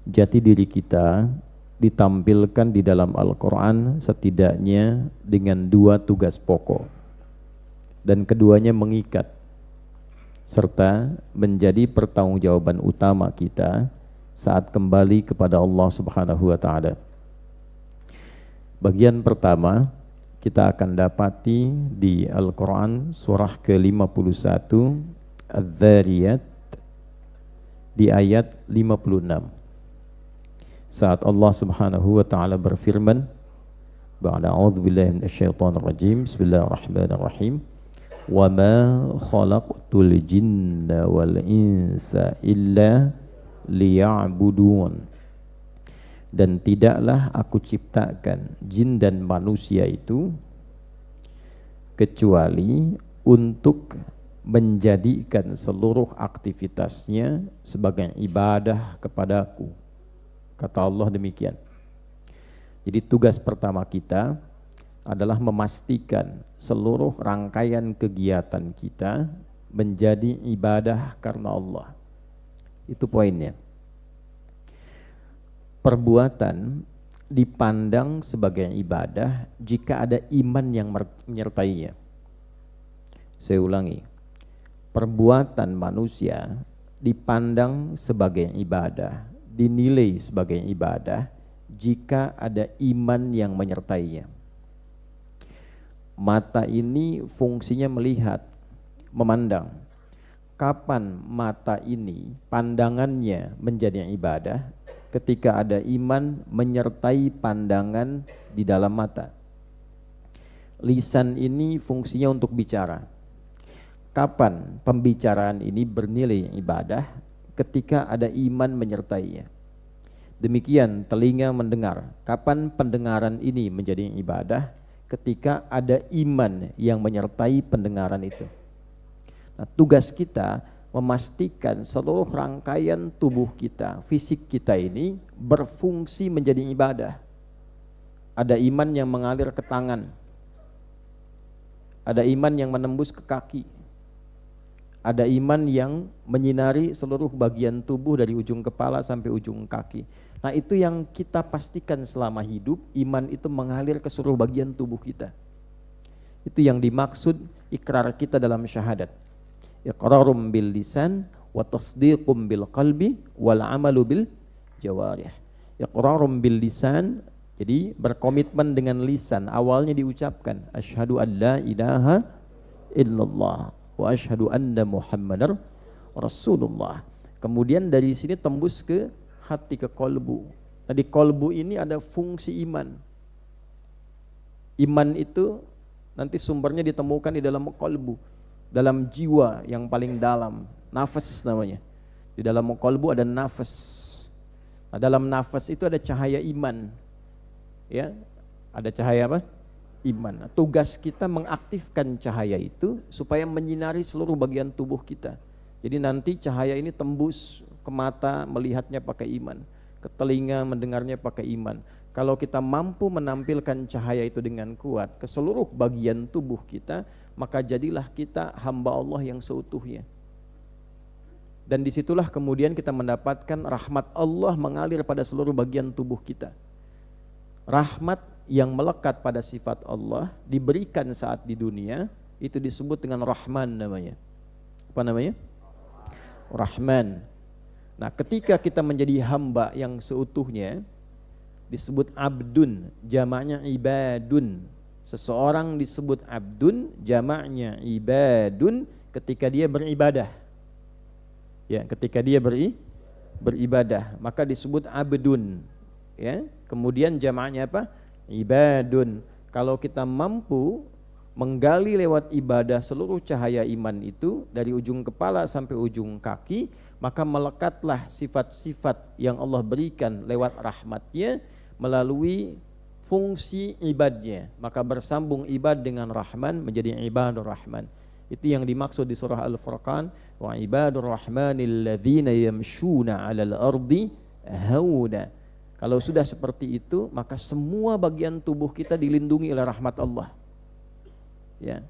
jati diri kita ditampilkan di dalam Al-Quran setidaknya dengan dua tugas pokok, dan keduanya mengikat serta menjadi pertanggungjawaban utama kita saat kembali kepada Allah Subhanahu wa Ta'ala. Bagian pertama kita akan dapati di Al-Quran surah ke-51 Adz-Dzariyat di ayat 56, saat Allah Subhanahu wa Ta'ala berfirman, ba'da a'udzubillahi minasyaitonir rajim, bismillahirrahmanirrahim, wa ma khalaqtul jinna wal insa illa liya'budun, dan tidaklah aku ciptakan jin dan manusia itu kecuali untuk menjadikan seluruh aktivitasnya sebagai ibadah kepadaku. Kata Allah demikian. Jadi tugas pertama kita adalah memastikan seluruh rangkaian kegiatan kita menjadi ibadah karena Allah. Itu poinnya. Perbuatan dipandang sebagai ibadah jika ada iman yang menyertainya. Saya ulangi. Perbuatan manusia dipandang sebagai ibadah, dinilai sebagai ibadah jika ada iman yang menyertainya. Mata ini fungsinya melihat, memandang. Kapan mata ini pandangannya menjadi ibadah? Ketika ada iman menyertai pandangan di dalam mata. Lisan ini fungsinya untuk bicara. Kapan pembicaraan ini bernilai ibadah? Ketika ada iman menyertainya. Demikian telinga mendengar. Kapan pendengaran ini menjadi ibadah? Ketika ada iman yang menyertai pendengaran itu. Nah, tugas kita memastikan seluruh rangkaian tubuh kita, fisik kita ini berfungsi menjadi ibadah. Ada iman yang mengalir ke tangan, ada iman yang menembus ke kaki, ada iman yang menyinari seluruh bagian tubuh dari ujung kepala sampai ujung kaki. Nah, itu yang kita pastikan selama hidup, iman itu mengalir ke seluruh bagian tubuh kita. Itu yang dimaksud ikrar kita dalam syahadat. Iqrarum bil lisan wa tasdiqum bil qalbi wal amalu bil jawarih. Iqrarum bil lisan, jadi berkomitmen dengan lisan, awalnya diucapkan asyhadu an la ilaha illallah wa asyhadu anna muhammadar rasulullah. Kemudian dari sini tembus ke hati, ke kolbu. Nah, di kolbu ini ada fungsi iman. Iman itu nanti sumbernya ditemukan di dalam kolbu, dalam jiwa yang paling dalam, nafas namanya. Di dalam kolbu ada nafas. Nah, dalam nafas itu ada cahaya iman. Ya, ada cahaya apa? Iman. Nah, tugas kita mengaktifkan cahaya itu supaya menyinari seluruh bagian tubuh kita. Jadi nanti cahaya ini tembus ke mata, melihatnya pakai iman, ke telinga, mendengarnya pakai iman. Kalau kita mampu menampilkan cahaya itu dengan kuat ke seluruh bagian tubuh kita, maka jadilah kita hamba Allah yang seutuhnya. Dan disitulah kemudian kita mendapatkan rahmat Allah mengalir pada seluruh bagian tubuh kita. Rahmat yang melekat pada sifat Allah diberikan saat di dunia, itu disebut dengan Rahman namanya. Apa namanya? Rahman. Nah, ketika kita menjadi hamba yang seutuhnya, disebut abdun, jamaknya ibadun. Seseorang disebut abdun, jamaknya ibadun ketika dia beribadah. Ya, ketika dia beribadah, maka disebut abdun. Ya, kemudian jamaknya apa? Ibadun. Kalau kita mampu menggali lewat ibadah seluruh cahaya iman itu dari ujung kepala sampai ujung kaki, maka melekatlah sifat-sifat yang Allah berikan lewat rahmatnya melalui fungsi ibadnya, maka bersambung ibad dengan Rahman menjadi ibadur Rahman. Itu yang dimaksud di surah Al-Furqan, wa ibadur rahmanil ladzina yamshuna 'alal ardi hauna. Kalau sudah seperti itu, maka semua bagian tubuh kita dilindungi oleh rahmat Allah. Ya.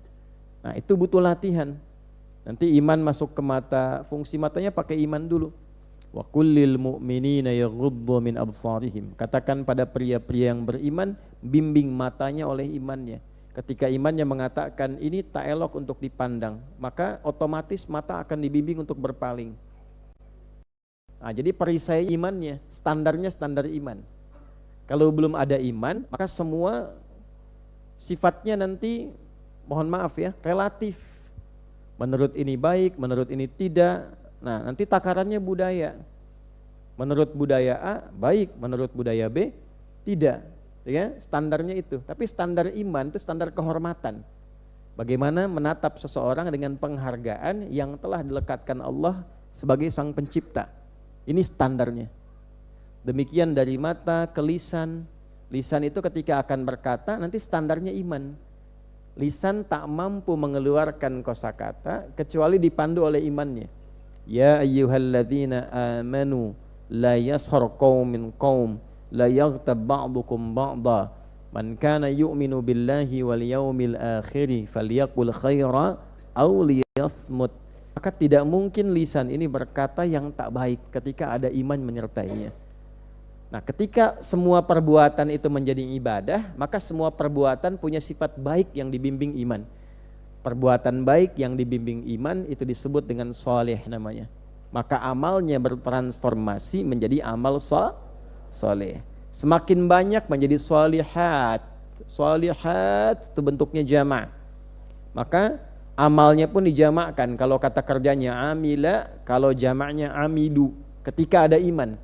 Nah, itu butuh latihan. Nanti iman masuk ke mata, fungsi matanya pakai iman dulu. Wa kullil mu'minina yaghuddu min absarihim. Katakan pada pria-pria yang beriman, bimbing matanya oleh imannya. Ketika imannya mengatakan ini tak elok untuk dipandang, maka otomatis mata akan dibimbing untuk berpaling. Nah, jadi perisai imannya, standarnya standar iman. Kalau belum ada iman, maka semua sifatnya nanti, mohon maaf ya, relatif. Menurut ini baik, menurut ini tidak. Nah, nanti takarannya budaya. Menurut budaya A baik, menurut budaya B tidak. Ya, standarnya itu. Tapi standar iman itu standar kehormatan. Bagaimana menatap seseorang dengan penghargaan yang telah dilekatkan Allah sebagai Sang Pencipta. Ini standarnya. Demikian dari mata ke lisan. Lisan itu ketika akan berkata nanti standarnya iman. Lisan tak mampu mengeluarkan kosakata kecuali dipandu oleh imannya. Ya ayyuhalladzina amanu la yashar qaumin qaum la yaghtab ba'dukum ba'da man kana yu'minu billahi wal yaumil akhir falyaqul khaira aw liyasmut. Maka tidak mungkin lisan ini berkata yang tak baik ketika ada iman menyertainya. Nah, ketika semua perbuatan itu menjadi ibadah, maka semua perbuatan punya sifat baik yang dibimbing iman. Perbuatan baik yang dibimbing iman itu disebut dengan soleh namanya. Maka amalnya bertransformasi menjadi amal soleh. Semakin banyak menjadi solihat. Solihat itu bentuknya jama'. Maka amalnya pun dijamakkan. Kalau kata kerjanya amila, kalau jamaknya amidu. Ketika ada iman.